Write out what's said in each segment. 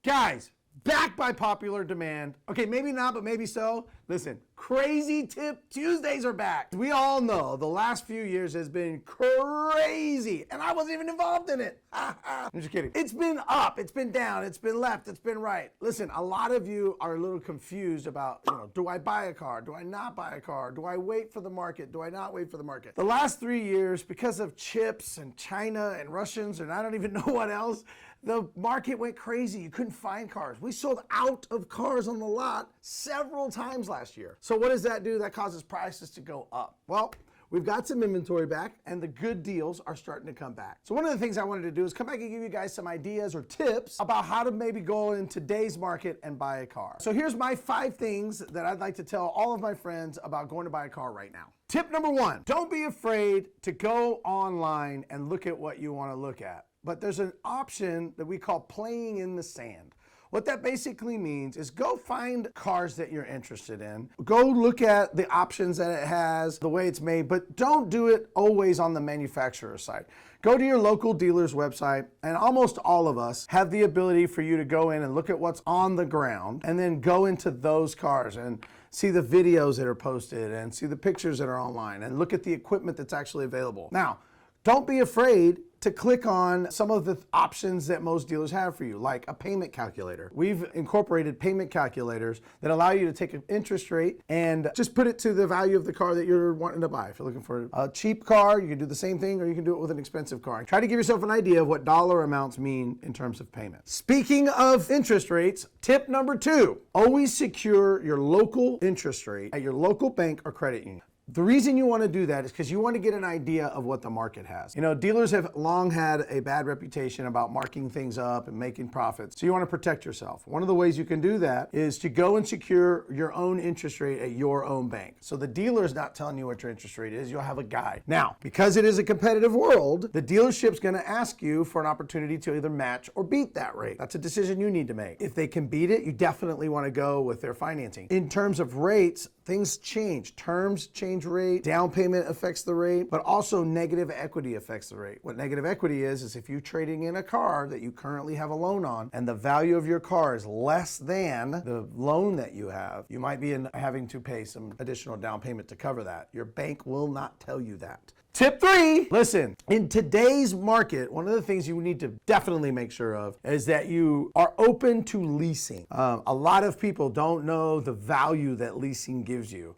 Guys, back by popular demand. Okay, maybe not, but maybe so. Listen, Crazy Tip Tuesdays are back. We all know the last few years has been crazy, and I wasn't even involved in it. I'm just kidding. It's been up, it's been down, it's been left, it's been right. Listen, a lot of you are a little confused about, do I buy a car? Do I not buy a car? Do I wait for the market? Do I not wait for the market? The last 3 years, because of chips and China and Russians and I don't even know what else, the market went crazy. You couldn't find cars. We sold out of cars on the lot several times last year. So what does that do? That causes prices to go up. Well, we've got some inventory back and the good deals are starting to come back. So one of the things I wanted to do is come back and give you guys some ideas or tips about how to maybe go in today's market and buy a car. So here's my 5 things that I'd like to tell all of my friends about going to buy a car right now. Tip number 1, don't be afraid to go online and look at what you want to look at. But there's an option that we call playing in the sand. What that basically means is go find cars that you're interested in. Go look at the options that it has, the way it's made, but don't do it always on the manufacturer's side. Go to your local dealer's website, and almost all of us have the ability for you to go in and look at what's on the ground and then go into those cars and see the videos that are posted and see the pictures that are online and look at the equipment that's actually available. Now, don't be afraid to click on some of the options that most dealers have for you, like a payment calculator. We've incorporated payment calculators that allow you to take an interest rate and just put it to the value of the car that you're wanting to buy. If you're looking for a cheap car, you can do the same thing, or you can do it with an expensive car. Try to give yourself an idea of what dollar amounts mean in terms of payment. Speaking of interest rates, tip number 2, always secure your local interest rate at your local bank or credit union. The reason you want to do that is because you want to get an idea of what the market has. Dealers have long had a bad reputation about marking things up and making profits. So you want to protect yourself. One of the ways you can do that is to go and secure your own interest rate at your own bank. So the dealer is not telling you what your interest rate is. You'll have a guide. Now, because it is a competitive world, the dealership's going to ask you for an opportunity to either match or beat that rate. That's a decision you need to make. If they can beat it, you definitely want to go with their financing. In terms of rates, things change. Terms change rate, down payment affects the rate, but also negative equity affects the rate. What negative equity is if you're trading in a car that you currently have a loan on and the value of your car is less than the loan that you have, you might be having to pay some additional down payment to cover that. Your bank will not tell you that. Tip 3, listen, in today's market, one of the things you need to definitely make sure of is that you are open to leasing. A lot of people don't know the value that leasing gives you.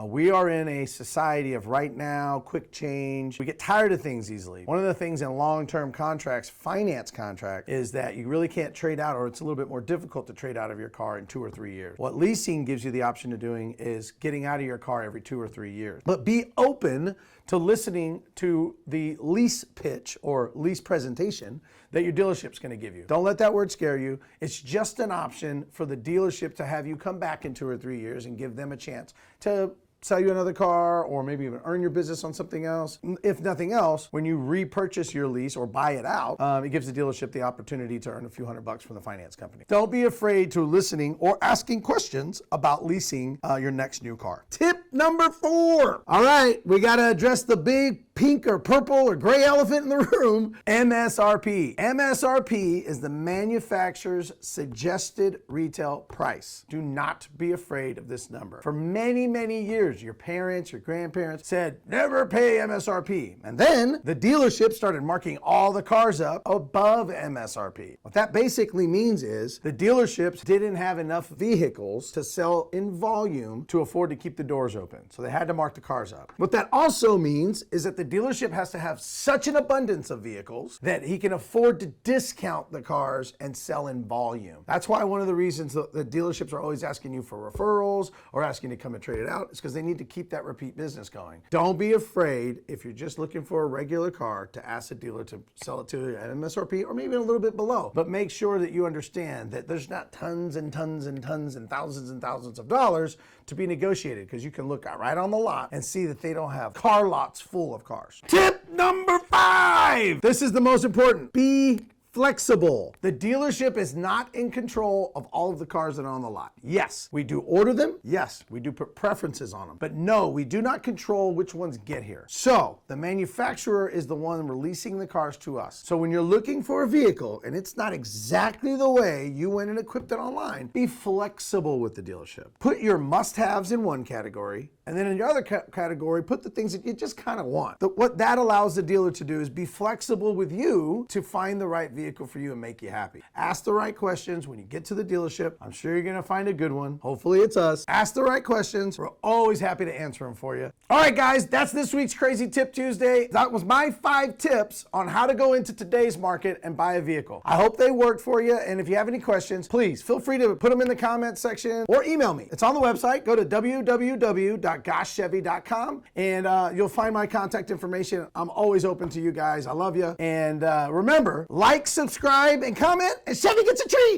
We are in a society of right now, quick change. We get tired of things easily. One of the things in long-term contracts, finance contract, is that you really can't trade out, or it's a little bit more difficult to trade out of your car in 2 or 3 years. What leasing gives you the option of doing is getting out of your car every 2 or 3 years. But be open to listening to the lease pitch or lease presentation that your dealership's going to give you. Don't let that word scare you. It's just an option for the dealership to have you come back in 2 or 3 years and give them a chance to sell you another car or maybe even earn your business on something else. If nothing else, when you repurchase your lease or buy it out, it gives the dealership the opportunity to earn a few $100 from the finance company. Don't be afraid to listening or asking questions about leasing your next new car. Tip number 4. All right, we got to address the big pink or purple or gray elephant in the room, MSRP. MSRP is the manufacturer's suggested retail price. Do not be afraid of this number. For many, many years, your parents, your grandparents said, never pay MSRP. And then the dealership started marking all the cars up above MSRP. What that basically means is the dealerships didn't have enough vehicles to sell in volume to afford to keep the doors open. So they had to mark the cars up. What that also means is that the dealership has to have such an abundance of vehicles that he can afford to discount the cars and sell in volume. That's why one of the reasons the dealerships are always asking you for referrals or asking to come and trade it out is because they need to keep that repeat business going. Don't be afraid, if you're just looking for a regular car, to ask a dealer to sell it to you at MSRP or maybe a little bit below. But make sure that you understand that there's not tons and tons and tons and thousands of dollars to be negotiated, because you can look out right on the lot and see that they don't have car lots full of cars. Tip number 5. This is the most important. Be flexible. The dealership is not in control of all of the cars that are on the lot. Yes, we do order them. Yes, we do put preferences on them. But no, we do not control which ones get here. So the manufacturer is the one releasing the cars to us. So when you're looking for a vehicle and it's not exactly the way you went and equipped it online, be flexible with the dealership. Put your must-haves in one category, and then in your other category, put the things that you just kind of want. What that allows the dealer to do is be flexible with you to find the right vehicle for you and make you happy. Ask the right questions when you get to the dealership. I'm sure you're gonna find a good one. Hopefully it's us. Ask the right questions. We're always happy to answer them for you. All right, guys, that's this week's Crazy Tip Tuesday. That was my 5 tips on how to go into today's market and buy a vehicle. I hope they worked for you, and if you have any questions, please feel free to put them in the comments section or email me. It's on the website. Go to www.goschchevy.com and you'll find my contact information. I'm always open to you guys. I love you. And remember, like, subscribe, and comment, and Chevy gets a treat.